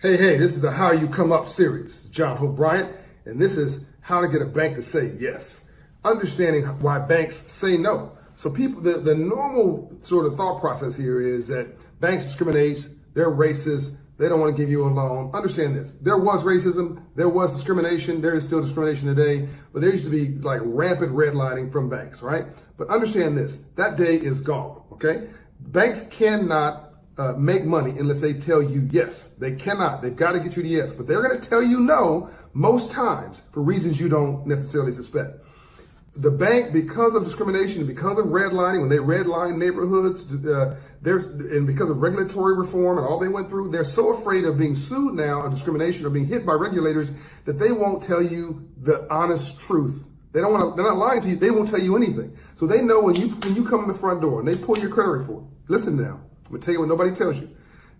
Hey, this is the How You Come Up series. John Hope Bryant, and this is how to get a bank to say yes. Understanding why banks say no. So the normal sort of thought process here is that banks discriminate, they're racist, they don't want to give you a loan. Understand this. There was racism, there was discrimination, there is still discrimination today, but there used to be like rampant redlining from banks, right? But understand this, that day is gone, okay? Banks cannot make money unless they tell you yes. They cannot. They've got to get you to yes. But they're going to tell you no most times for reasons you don't necessarily suspect. The bank, because of discrimination, because of redlining, when they redline neighborhoods, and because of regulatory reform and all they went through, they're so afraid of being sued now of discrimination or being hit by regulators that they won't tell you the honest truth. They're not lying to you. They won't tell you anything. So they know when you come in the front door and they pull your credit report. Listen now. I'm gonna tell you what nobody tells you.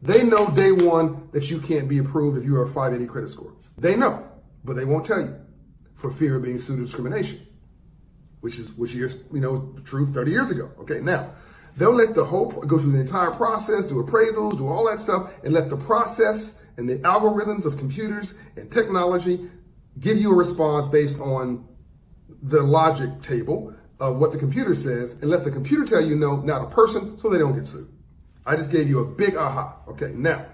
They know day one that you can't be approved if you are a 580 credit score. They know, but they won't tell you for fear of being sued of discrimination, which is true 30 years ago. Okay, now they'll let go through the entire process, do appraisals, do all that stuff, and let the process and the algorithms of computers and technology give you a response based on the logic table of what the computer says, and let the computer tell you no, not a person, so they don't get sued. I just gave you a big aha. Okay, now,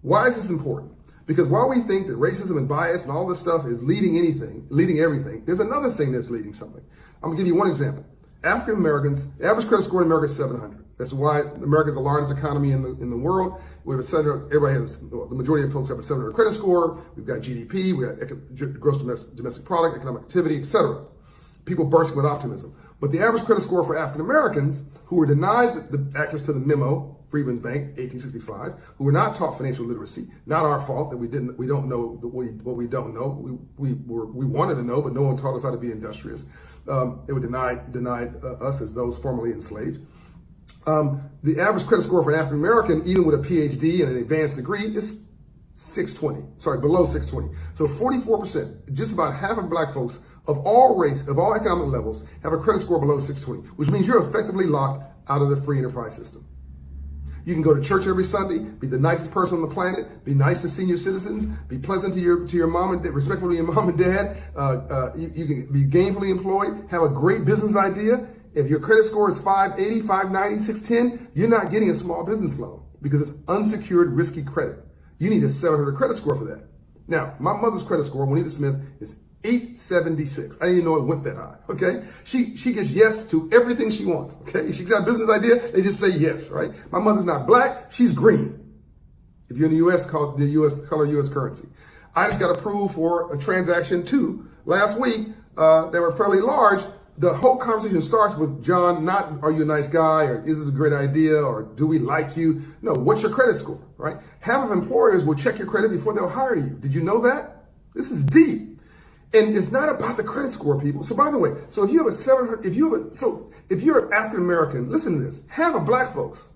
why is this important? Because while we think that racism and bias and all this stuff is leading everything, there's another thing that's leading something. I'm gonna give you one example. African Americans, the average credit score in America is 700. That's why America is the largest economy in the world. We have the majority of folks have a 700 credit score. We've got GDP, we got gross domestic product, economic activity, etc. People bursting with optimism. But the average credit score for African Americans who were denied the access to the Memo, Freedmen's Bank, 1865, who were not taught financial literacy, not our fault that we don't know what we don't know. We wanted to know, but no one taught us how to be industrious. They were denied us as those formerly enslaved. The average credit score for an African American, even with a PhD and an advanced degree, is below 620. So 44%, just about half of black folks of all race, of all economic levels, have a credit score below 620, which means you're effectively locked out of the free enterprise system. You can go to church every Sunday, be the nicest person on the planet, be nice to senior citizens, be pleasant to your mom and dad, respectful to your mom and dad. You can be gainfully employed, have a great business idea. If your credit score is 580, 590, 610, you're not getting a small business loan because it's unsecured, risky credit. You need a 700 credit score for that. Now, my mother's credit score, Juanita Smith, is 876. I didn't even know it went that high, okay? She gets yes to everything she wants, okay? She's got a business idea, they just say yes, right? My mother's not black, she's green. If you're in the US, call the color US currency. I just got approved for a transaction too last week. They were fairly large. The whole conversation starts with, John, not are you a nice guy, or is this a great idea, or do we like you? No, what's your credit score, right? Half of employers will check your credit before they'll hire you. Did you know that? This is deep. And it's not about the credit score, people. So by the way, if you have a 700, if you're an African American, listen to this, half of black folks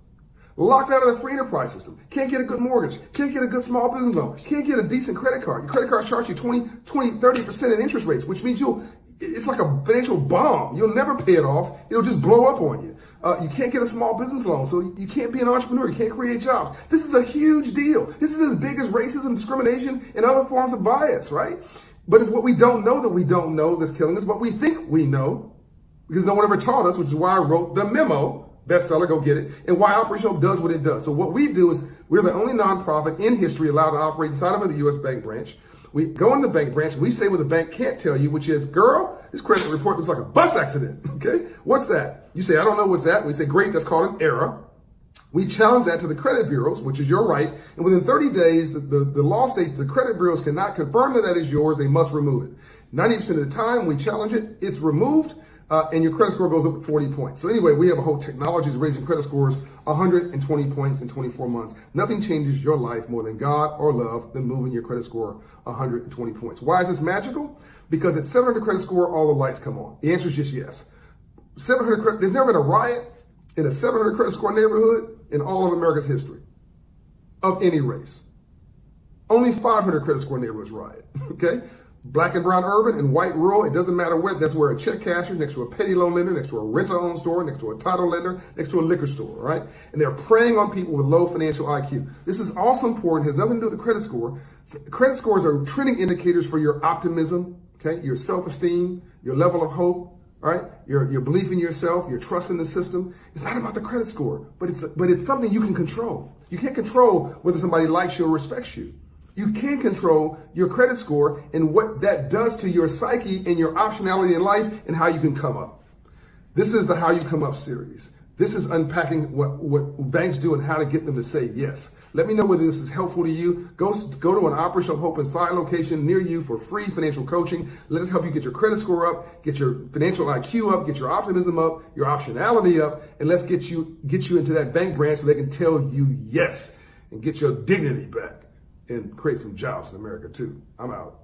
locked out of the free enterprise system, can't get a good mortgage, can't get a good small business loan, can't get a decent credit card. Your credit card charges you 30% in interest rates, which means it's like a financial bomb. You'll never pay it off. It'll just blow up on you. You can't get a small business loan, so you can't be an entrepreneur. You can't create jobs. This is a huge deal. This is as big as racism, discrimination, and other forms of bias, right? But it's what we don't know that we don't know that's killing us, what we think we know, because no one ever taught us, which is why I wrote the Memo, bestseller, go get it, and why Operation Hope does what it does. So what we do is, we're the only nonprofit in history allowed to operate inside of a U.S. bank branch. We go in the bank branch, we say what the bank can't tell you, which is, girl, this credit report looks like a bus accident, okay? What's that? You say, I don't know what's that. We say, great, that's called an error. We challenge that to the credit bureaus, which is your right. And within 30 days, the law states the credit bureaus cannot confirm that is yours. They must remove it. 90% of the time we challenge it, it's removed, and your credit score goes up 40 points. So anyway, we have a whole technology that's raising credit scores 120 points in 24 months. Nothing changes your life more than God or love than moving your credit score 120 points. Why is this magical? Because at 700 credit score, all the lights come on. The answer is just yes. 700 credit, there's never been a riot in a 700 credit score neighborhood in all of America's history of any race. Only 500 credit score neighborhoods riot, okay? Black and brown urban and white rural, it doesn't matter where. That's where a check casher, next to a petty loan lender, next to a rent-to-own store, next to a title lender, next to a liquor store, right? And they're preying on people with low financial IQ. This is also important, has nothing to do with the credit score. Credit scores are trending indicators for your optimism, okay? Your self-esteem, your level of hope, all right? Your belief in yourself, your trust in the system. It's not about the credit score, but it's something you can control. You can't control whether somebody likes you or respects you. You can control your credit score and what that does to your psyche and your optionality in life and how you can come up. This is the How You Come Up series. This is unpacking what banks do and how to get them to say yes. Let me know whether this is helpful to you. Go to an Operation Hope Inside location near you for free financial coaching. Let us help you get your credit score up, get your financial IQ up, get your optimism up, your optionality up, and let's get you into that bank branch so they can tell you yes and get your dignity back and create some jobs in America too. I'm out.